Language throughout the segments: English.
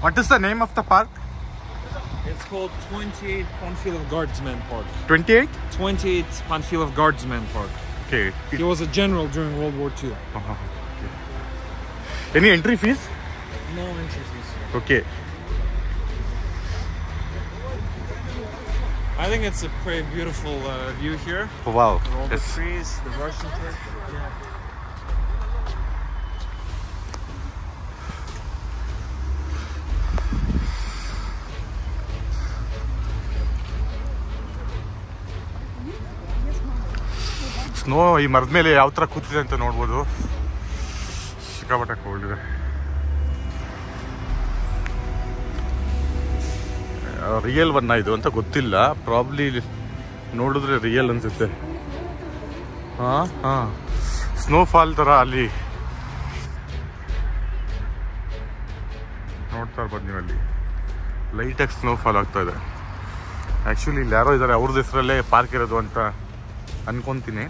What is the name of the park? It's called 28 Panfilov Guardsmen Park. 28? 28 Panfilov Guardsmen Park. Okay. He was a general during World War II. Okay. Any entry fees? No entry fees. Okay. I think it's a pretty beautiful view here. Oh, wow. With all the Yes. trees, the Russian church. Yeah. Snow ಈ ಮರದ ಮೇಲೆ ಯಾವ ಥರ ಕೂತಿದೆ ಅಂತ ನೋಡ್ಬೋದು. ಸಿಕ್ಕಾಪಟ್ಟೆ cold ಇದೆ. ರಿಯಲ್ ಒನ್ನ ಇದು ಅಂತ ಗೊತ್ತಿಲ್ಲ. ಪ್ರಾಬ್ಲಿ ನೋಡಿದ್ರೆ ರಿಯಲ್ ಅನ್ಸುತ್ತೆ. ಹಾಂ ಸ್ನೋಫಾಲ್ ಥರ ಅಲ್ಲಿ ನೋಡ್ತಾ ಇರ್ಬೋದು ನೀವು. ಅಲ್ಲಿ ಲೈಟಾಗಿ ಸ್ನೋಫಾಲ್ ಆಗ್ತಾ ಇದೆ. ಆ್ಯಕ್ಚುಲಿ ಇಲ್ಲಿ ಯಾರೋ ಇದ್ದಾರೆ, ಅವ್ರದ್ದು ಹೆಸರಲ್ಲೇ ಪಾರ್ಕ್ ಇರೋದು ಅಂತ ಅನ್ಕೊತೀನಿ.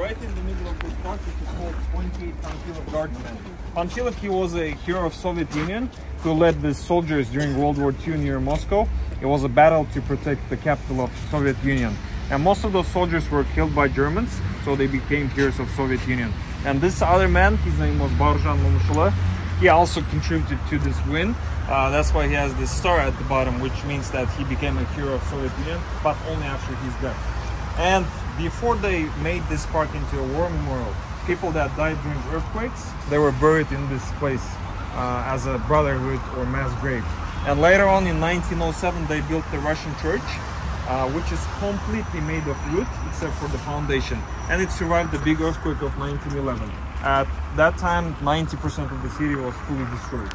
Right in the middle of this park, which is called 28 Panfilov Guardsmen. Panfilov, he was a hero of Soviet Union who led the soldiers during World War II near Moscow. It was a battle to protect the capital of Soviet Union. And most of those soldiers were killed by Germans, so they became heroes of Soviet Union. And this other man, his name was Barzhan Momshula, he also contributed to this win. That's why he has this star at the bottom, which means that he became a hero of Soviet Union, but only after his death. And before they made this park into a war memorial, people that died during earthquakes, they were buried in this place as a brotherhood or mass grave. And later on in 1907, they built the Russian church, which is completely made of wood except for the foundation. And it survived the big earthquake of 1911. At that time, 90% of the city was fully destroyed.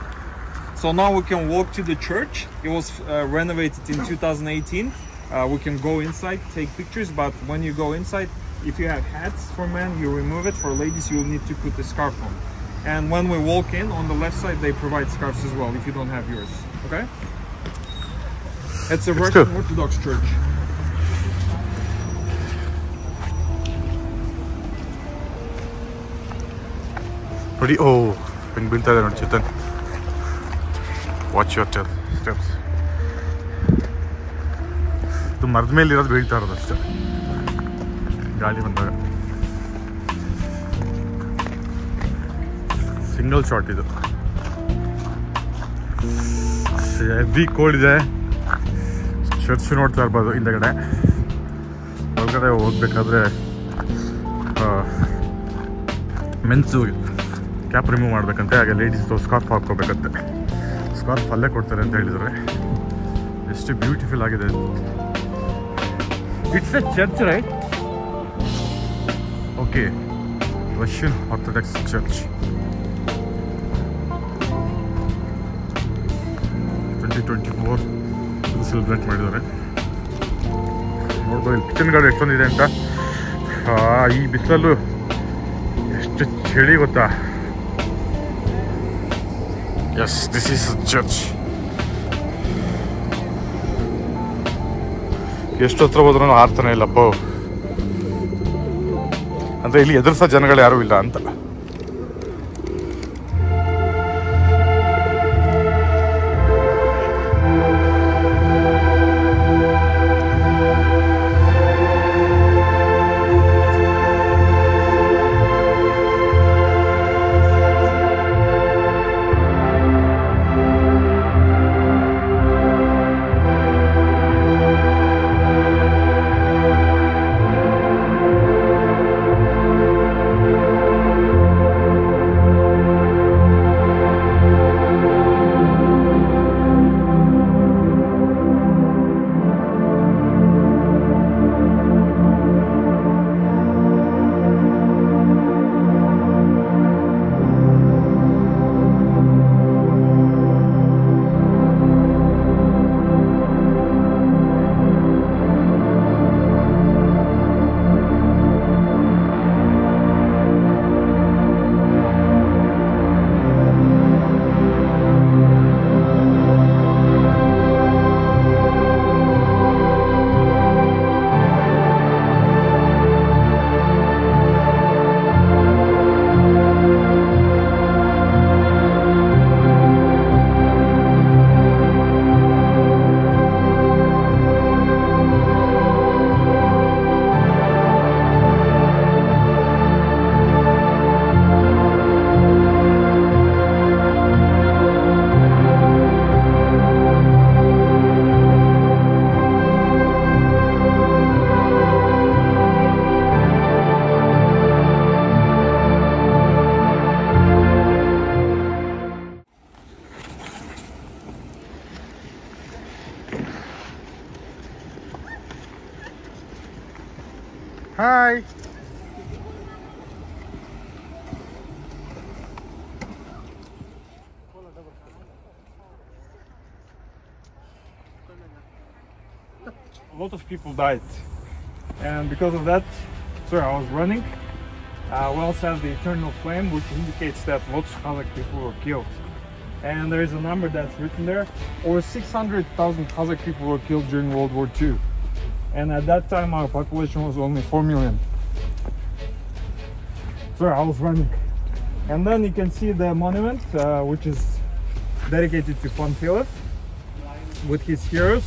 So now we can walk to the church. It was renovated in 2018. We can go inside, take pictures, but when you go inside, if you have hats for men, you remove it. For ladies, you will need to put a scarf on. And when we walk in, on the left side, they provide scarves as well, if you don't have yours. Okay? It's a Russian Orthodox church. ನೋಡಿ, ಓ ಹಿಂಗೆ ಬೀಳ್ತಾ ಇದೆ ನೋಡಿ Chetan. Watch your steps. ಇದು ಮರದ ಮೇಲೆ ಇರೋದು ಬೀಳ್ತಾ ಇರೋದು ಅಷ್ಟೇ ಗಾಳಿ ಬಂದಾಗ. ಸಿಂಗಲ್ ಶಾಟ್ ಇದು. ಹೆವಿ ಕೋಲ್ಡ್ ಇದೆ. ಚರ್ಚ್ ನೋಡ್ತಾ ಇರ್ಬೋದು ಹಿಂದಗಡೆ. ಹೊರಗಡೆ ಹೋಗ್ಬೇಕಾದ್ರೆ ಮೆನ್ಸು ಕ್ಯಾಪ್ ರಿಮೂವ್ ಮಾಡಬೇಕಂತೆ, ಹಾಗೆ ಲೇಡೀಸು ಸ್ಕಾರ್ಫ್ ಹಾಕ್ಕೋಬೇಕಂತೆ. ಸ್ಕಾರ್ಫ್ ಅಲ್ಲೇ ಕೊಡ್ತಾರೆ ಅಂತ ಹೇಳಿದರೆ. ಎಷ್ಟು ಬ್ಯೂಟಿಫುಲ್ ಆಗಿದೆ. It's A church, right? Okay, Russian orthodox church. 2024 ಇದು ಸೆಲೆಬ್ರೇಟ್ ಮಾಡಿದ್ದಾರೆ. ನೋಡ್ಬೋದು ಇಲ್ಲಿ ಕಿಚನ್ ಗಾರ್ಡ್ ಎಷ್ಟೊಂದಿದೆ ಅಂತ. ಈ ಬಿಸಿಲಲ್ಲೂ ಎಷ್ಟು ಚಳಿ ಗೊತ್ತಾ. Yes, this is church. ಎಷ್ಟು ಹತ್ರ ಹೋದ್ರೂ ಆರ್ತಾನೆ ಇಲ್ಲಪ್ಪ. ಅಂದರೆ ಇಲ್ಲಿ ಎದುರಿಸೋ ಜನಗಳು ಯಾರೂ ಇಲ್ಲ ಅಂತ. Hi. A lot of people died, and because of that, sorry, I was running. We also have the eternal flame, which indicates that lots of Kazakh people were killed. And there is a number that's written there. Over 600,000 Kazakh people were killed during World War II. And at that time, our population was only 4 million. Sorry, I was running. And then you can see the monument, which is dedicated to Panfilov, with his heroes